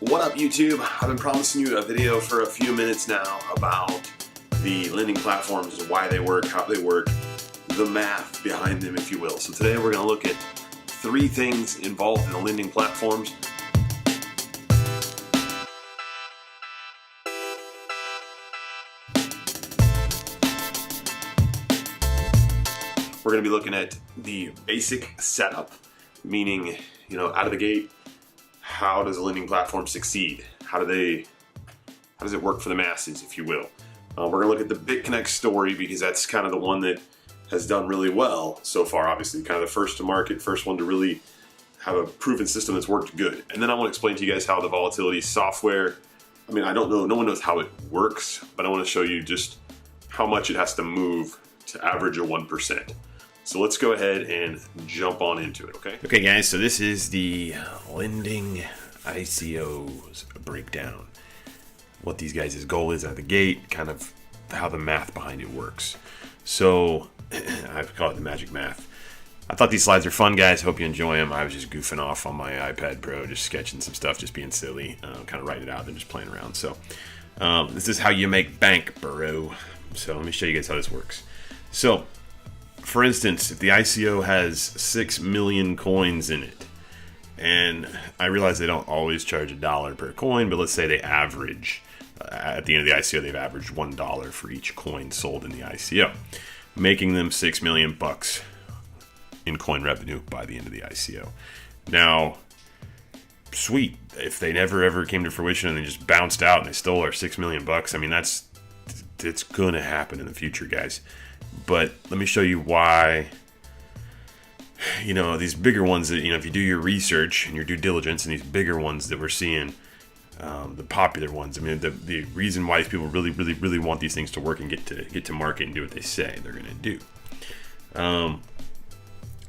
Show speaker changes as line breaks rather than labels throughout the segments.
What up, YouTube? I've been promising you a video for a few minutes now about the lending platforms, why they work, how they work, the math behind them, if you will. So today we're going to look at 3 things involved in the lending platforms. We're going to be looking at the basic setup, meaning, out of the gate, how does a lending platform succeed? How does it work for the masses, if you will? We're going to look at the BitConnect story because that's kind of the one that has done really well so far. Obviously, kind of the first to market, first one to really have a proven system that's worked good. And then I want to explain to you guys how the volatility software, I don't know, no one knows how it works, but I want to show you just how much it has to move to average a 1%. So let's go ahead and jump on into it, okay?
Okay, guys, so this is the lending ICOs breakdown. What these guys' goal is out of the gate, kind of how the math behind it works. So, I call it the magic math. I thought these slides are fun, guys. Hope you enjoy them. I was just goofing off on my iPad Pro, just sketching some stuff, just being silly, kind of writing it out, then just playing around. So, this is how you make bank, bro. So, let me show you guys how this works. So, for instance, if the ICO has 6 million coins in it, and I realize they don't always charge $1 per coin, but let's say they average, at the end of the ICO, they've averaged $1 for each coin sold in the ICO, making them $6 million in coin revenue by the end of the ICO. Now, sweet, if they never ever came to fruition and they just bounced out and they stole our $6 million, it's gonna happen in the future, guys. But let me show you why, these bigger ones that, if you do your research and your due diligence, and these bigger ones that we're seeing, the popular ones, the reason why these people really, really, really want these things to work and get to market and do what they say they're going to do.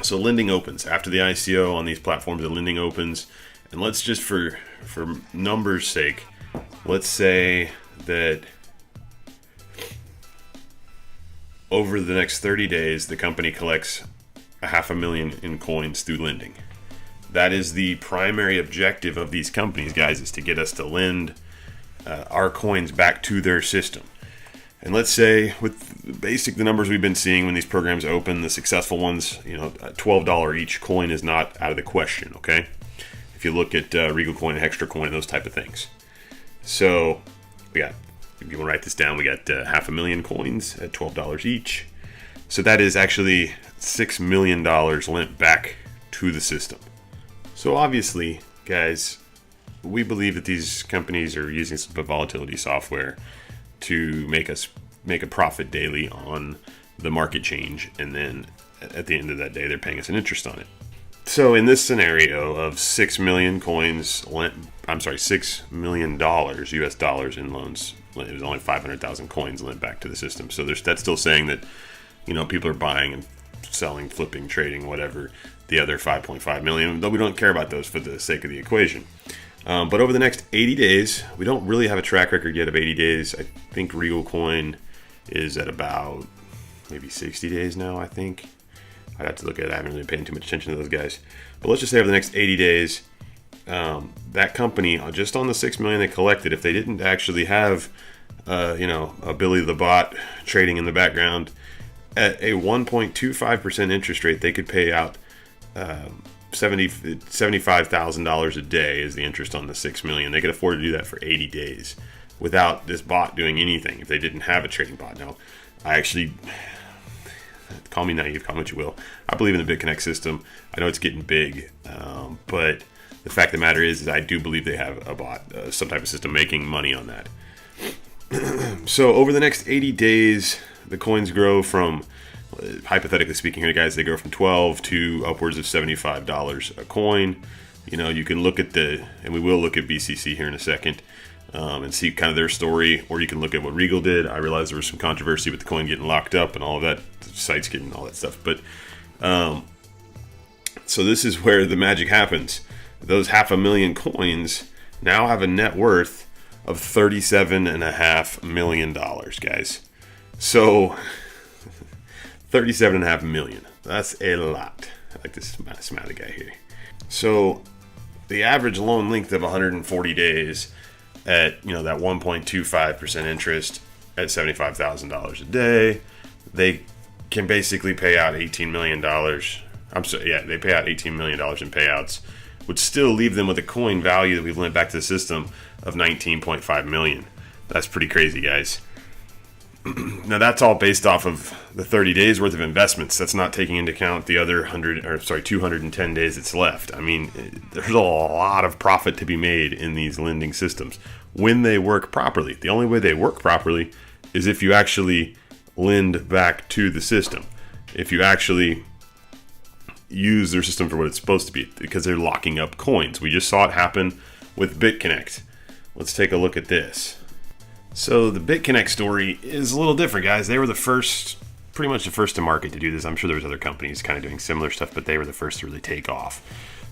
So lending opens. After the ICO on these platforms, the lending opens. And let's just, for numbers' sake, let's say that over the next 30 days, the company collects 500,000 in coins through lending. That is the primary objective of these companies, guys, is to get us to lend our coins back to their system. And let's say with the numbers we've been seeing when these programs open, the successful ones, $12 each coin is not out of the question, okay? If you look at Regal Coin, Extra Coin, those type of things. So we got, if you want to write this down, we got 500,000 coins at $12 each. So that is actually $6 million lent back to the system. So obviously, guys, we believe that these companies are using some volatility software to make a profit daily on the market change, and then at the end of that day, they're paying us an interest on it. So in this scenario of 6 million coins lent, $6 million US dollars in loans, it was only 500,000 coins lent back to the system. So that's still saying that, people are buying and selling, flipping, trading, whatever, the other 5.5 million, though we don't care about those for the sake of the equation. But over the next 80 days, we don't really have a track record yet of 80 days. I think Regal Coin is at about maybe 60 days now, I think. I'd have to look at it. I haven't really paid too much attention to those guys. But let's just say over the next 80 days, that company, just on the 6 million they collected, if they didn't actually have, a Billy the Bot trading in the background, at a 1.25% interest rate, they could pay out $75,000 a day as the interest on the 6 million. They could afford to do that for 80 days without this bot doing anything if they didn't have a trading bot. Now, I actually, call me naive, call me what you will, I believe in the BitConnect system. I know it's getting big, but the fact of the matter is I do believe they have a bot, some type of system making money on that. So over the next 80 days, the coins grow from, hypothetically speaking here, guys, they grow from 12 to upwards of $75 a coin. You can look at and we will look at BCC here in a second, and see kind of their story, or you can look at what Regal did. I realize there was some controversy with the coin getting locked up and all of that, sites getting all that stuff. But so this is where the magic happens. Those 500,000 coins now have a net worth of $37.5 million, guys. So $37.5 million. That's a lot. I like this smiley guy here. So the average loan length of 140 days at, that 1.25% interest at $75,000 a day, they can basically pay out $18 million. They pay out $18 million in payouts, would still leave them with a coin value that we've lent back to the system of $19.5 million. That's pretty crazy, guys. Now, that's all based off of the 30 days worth of investments. That's not taking into account the other 210 days that's left. I mean, there's a lot of profit to be made in these lending systems when they work properly. The only way they work properly is if you actually lend back to the system. If you actually use their system for what it's supposed to be, because they're locking up coins. We just saw it happen with BitConnect. Let's take a look at this. So the BitConnect story is a little different, guys. They were pretty much the first to market to do this. I'm sure there was other companies kind of doing similar stuff, but they were the first to really take off.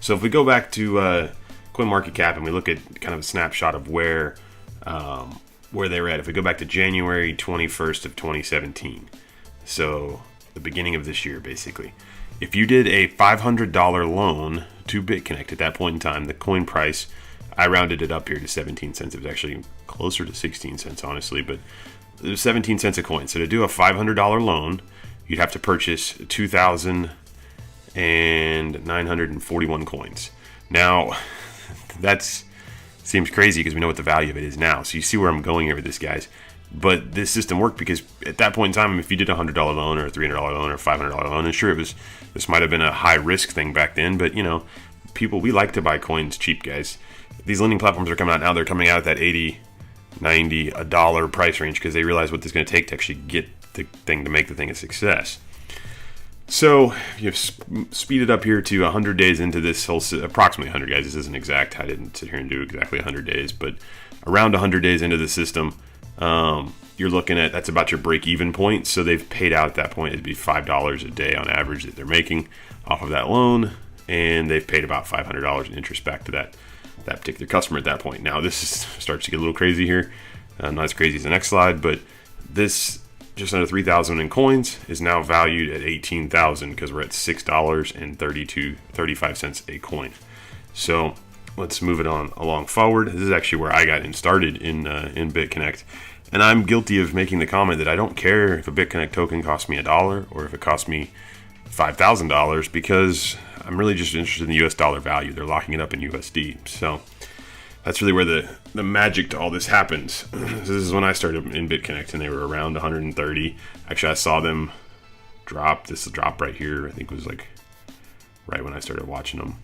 So if we go back to CoinMarketCap and we look at kind of a snapshot of where they were at. If we go back to January 21st of 2017, so the beginning of this year, basically. If you did a $500 loan to BitConnect at that point in time, the coin price, I rounded it up here to 17 cents. It was actually closer to 16 cents, honestly, but it was 17 cents a coin. So to do a $500 loan, you'd have to purchase 2,941 coins. Now, that seems crazy because we know what the value of it is now. So you see where I'm going here with this, guys. But this system worked because at that point in time, if you did a $100 loan or a $300 loan or a $500 loan, and sure, this might have been a high risk thing back then, but people, we like to buy coins cheap, guys. These lending platforms are coming out now. They're coming out at that 80, 90, $1 price range because they realize what this is going to take to actually get the thing to make the thing a success. So you've speeded up here to 100 days into this whole, approximately 100, guys. This isn't exact. I didn't sit here and do exactly 100 days, but around 100 days into the system, you're looking at, that's about your break-even point. So they've paid out at that point, it'd be $5 a day on average that they're making off of that loan, and they've paid about $500 in interest back to that particular customer at that point. Now starts to get a little crazy here. Not as crazy as the next slide, but this just under 3,000 in coins is now valued at 18,000 because we're at $6.35 a coin. So let's move it on along forward. This is actually where I got started in BitConnect, and I'm guilty of making the comment that I don't care if a BitConnect token costs me $1 or if it costs me $5,000 because I'm really just interested in the US dollar value. They're locking it up in USD. So that's really where the magic to all this happens. This is when I started in BitConnect, and they were around 130. Actually, I saw them drop. This drop right here, I think, was like right when I started watching them.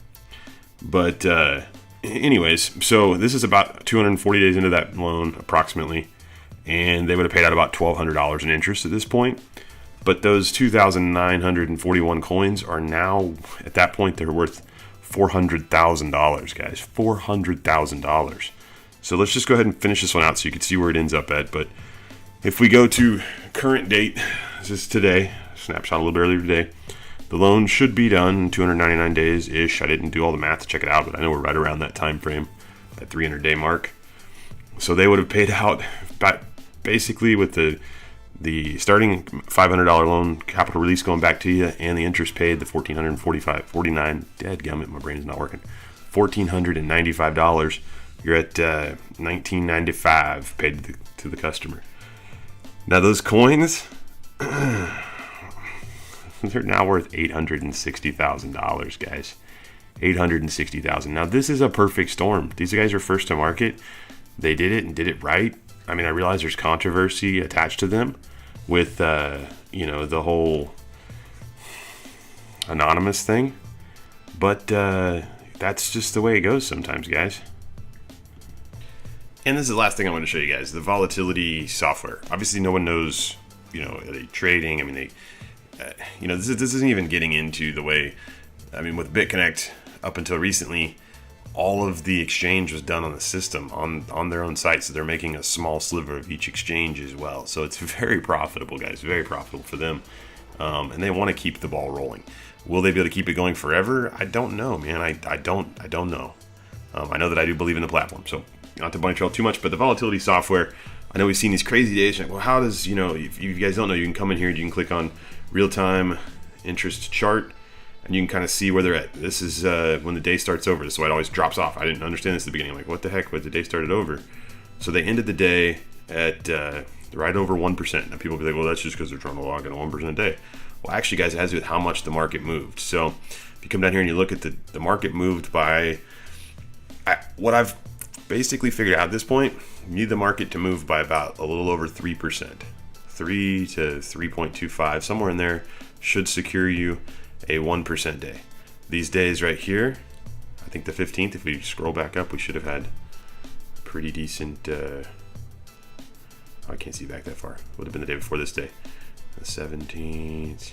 But anyways, so this is about 240 days into that loan, approximately, and they would have paid out about $1,200 in interest at this point. But those 2,941 coins are now, at that point, they're worth $400,000, guys. $400,000. So let's just go ahead and finish this one out so you can see where it ends up at. But if we go to current date, this is today, snapshot a little bit earlier today. The loan should be done in 299 days-ish. I didn't do all the math to check it out, but I know we're right around that time frame, that 300-day mark. So they would have paid out basically with the starting $500 loan capital release going back to you and the interest paid, the $1,449, dadgummit, my brain is not working, $1,495, you're at $1,995 paid to the customer. Now those coins, they're now worth $860,000, guys. $860,000. Now this is a perfect storm. These guys are first to market. They did it and did it right. I mean, I realize there's controversy attached to them with, the whole anonymous thing. But that's just the way it goes sometimes, guys. And this is the last thing I want to show you guys, the volatility software. Obviously, no one knows, are they trading? I mean, this isn't even getting into the way, with BitConnect up until recently, all of the exchange was done on the system, on their own site. So they're making a small sliver of each exchange as well. So it's very profitable, guys, very profitable for them. And they want to keep the ball rolling. Will they be able to keep it going forever? I don't know, man. I don't know. I know that I do believe in the platform. So not to bunny trail too much, but the volatility software, I know we've seen these crazy days. Well, how does, if you guys don't know, you can come in here and you can click on real-time interest chart. and you can kind of see where they're at. This is when the day starts over. This is why it always drops off. I didn't understand this at the beginning. I'm like, what the heck? But the day started over. So they ended the day at right over 1%. Now people will be like, well, that's just because they're trying to log in a 1% a day. Well, actually, guys, it has to do with how much the market moved. So if you come down here and you look at the market moved by, what I've basically figured out at this point, you need the market to move by about a little over 3%. 3 to 3.25, somewhere in there, should secure you a 1% day. These days right here, I think the 15th, if we scroll back up, we should have had pretty decent, I can't see back that far. Would have been the day before this day. The 17th.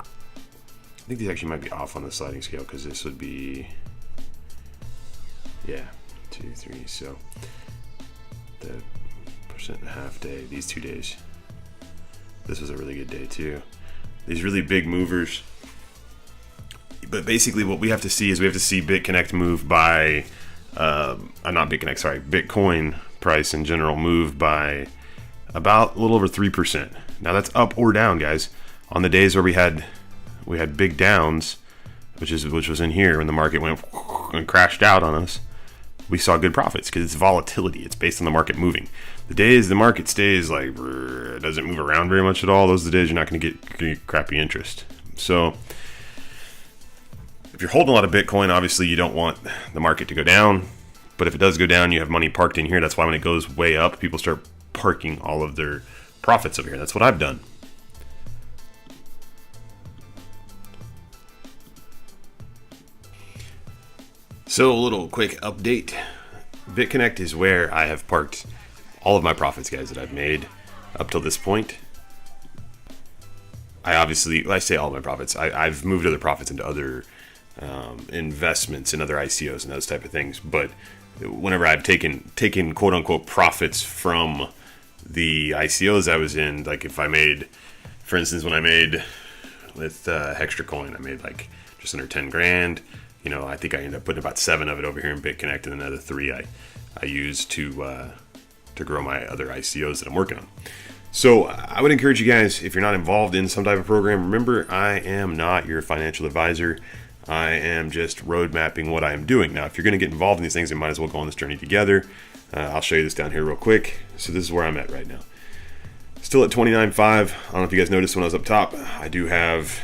I think these actually might be off on the sliding scale because this would be, yeah, 2, 3. So the 1.5% day, these 2 days. This was a really good day too. These really big movers. But basically what we have to see is we have to see BitConnect move by, not BitConnect, sorry, Bitcoin price in general move by about a little over 3%. Now that's up or down, guys. On the days where we had big downs, which was in here when the market went and crashed out on us, we saw good profits because it's volatility. It's based on the market moving. The days the market stays like it doesn't move around very much at all, those are the days you're not going to get crappy interest. So if you're holding a lot of Bitcoin, obviously you don't want the market to go down. But if it does go down, you have money parked in here. That's why when it goes way up, people start parking all of their profits over here. That's what I've done. So a little quick update. BitConnect is where I have parked all of my profits, guys, that I've made up till this point. I say all of my profits. I've moved other profits into other investments in other ICOs and those type of things. But whenever I've taken quote unquote profits from the ICOs I was in, like if I made, for instance, when I made with HUGH, I made like just under 10 grand. You know, I think I ended up putting about 7 of it over here in BitConnect, and another 3 I used to grow my other ICOs that I'm working on. So I would encourage you guys, if you're not involved in some type of program, remember, I am not your financial advisor. I am just road mapping what I am doing. Now, if you're going to get involved in these things, you might as well go on this journey together. I'll show you this down here real quick. So this is where I'm at right now. Still at 29.5. I don't know if you guys noticed when I was up top, I do have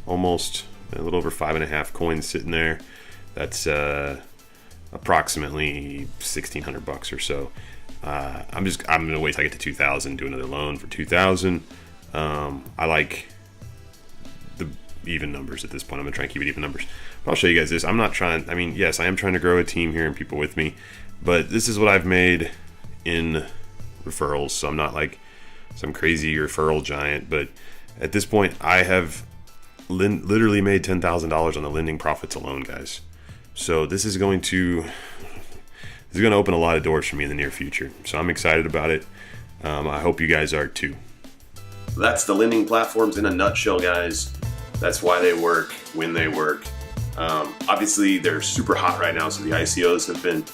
almost a little over 5.5 coins sitting there. That's approximately $1,600 or so. I'm gonna wait till I get to 2,000, do another loan for 2,000. I like the even numbers at this point. I'm gonna try and keep it even numbers. But I'll show you guys this. I'm not trying. I mean, yes, I am trying to grow a team here and people with me, but this is what I've made in referrals. So I'm not like some crazy referral giant, but at this point, I have literally made $10,000 on the lending profits alone, guys. So this is going to open a lot of doors for me in the near future. So I'm excited about it. I hope you guys are too. That's the lending platforms in a nutshell, guys. That's why they work when they work. Obviously, they're super hot right now, so the ICOs have been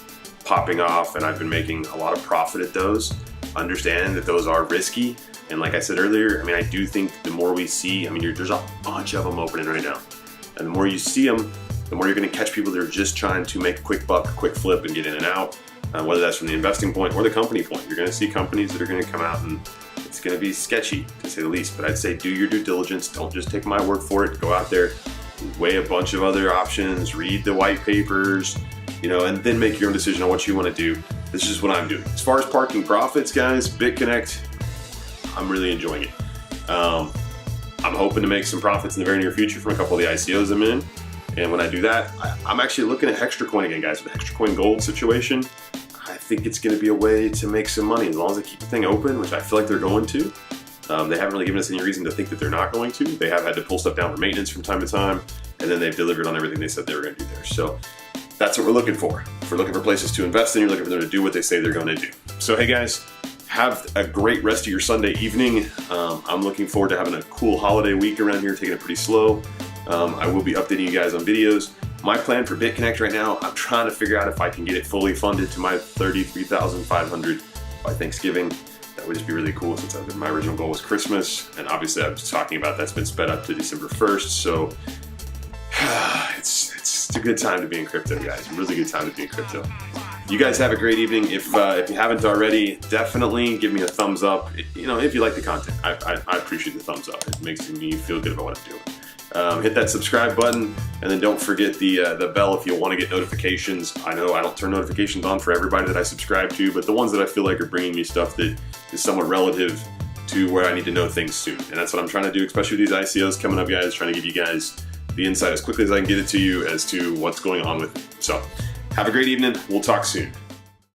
popping off, and I've been making a lot of profit at those. Understand that those are risky. And like I said earlier, I mean, I do think the more we see, I mean, there's a bunch of them opening right now. And the more you see them, the more you're going to catch people that are just trying to make a quick buck, a quick flip, and get in and out. Whether that's from the investing point or the company point. You're going to see companies that are going to come out and it's going to be sketchy, to say the least. But I'd say do your due diligence. Don't just take my word for it. Go out there, weigh a bunch of other options, read the white papers, and then make your own decision on what you want to do. This is what I'm doing. As far as parking profits, guys, BitConnect, I'm really enjoying it. I'm hoping to make some profits in the very near future from a couple of the ICOs I'm in. And when I do that, I'm actually looking at HUGH again, guys. With the HUGH Gold situation, I think it's going to be a way to make some money as long as they keep the thing open, which I feel like they're going to. They haven't really given us any reason to think that they're not going to. They have had to pull stuff down for maintenance from time to time, and then they've delivered on everything they said they were going to do there. So that's what we're looking for. If we're looking for places to invest in, you're looking for them to do what they say they're going to do. So hey guys, have a great rest of your Sunday evening. I'm looking forward to having a cool holiday week around here, taking it pretty slow. I will be updating you guys on videos. My plan for BitConnect right now, I'm trying to figure out if I can get it fully funded to my $33,500 by Thanksgiving.
That would just be really cool, since my original goal was Christmas, and obviously I was talking about that's been sped up to December 1st. So it's a good time to be in crypto, guys. A really good time to be in crypto. You guys have a great evening. If you haven't already, definitely give me a thumbs up. If you like the content, I appreciate the thumbs up. It makes me feel good about what I'm doing. Hit that subscribe button, and then don't forget the bell if you want to get notifications. I know I don't turn notifications on for everybody that I subscribe to, but the ones that I feel like are bringing me stuff that is somewhat relative to where I need to know things soon. And that's what I'm trying to do, especially with these ICOs coming up, guys. Trying to give you guys the insight as quickly as I can get it to you as to what's going on with it. So have a great evening. We'll talk soon.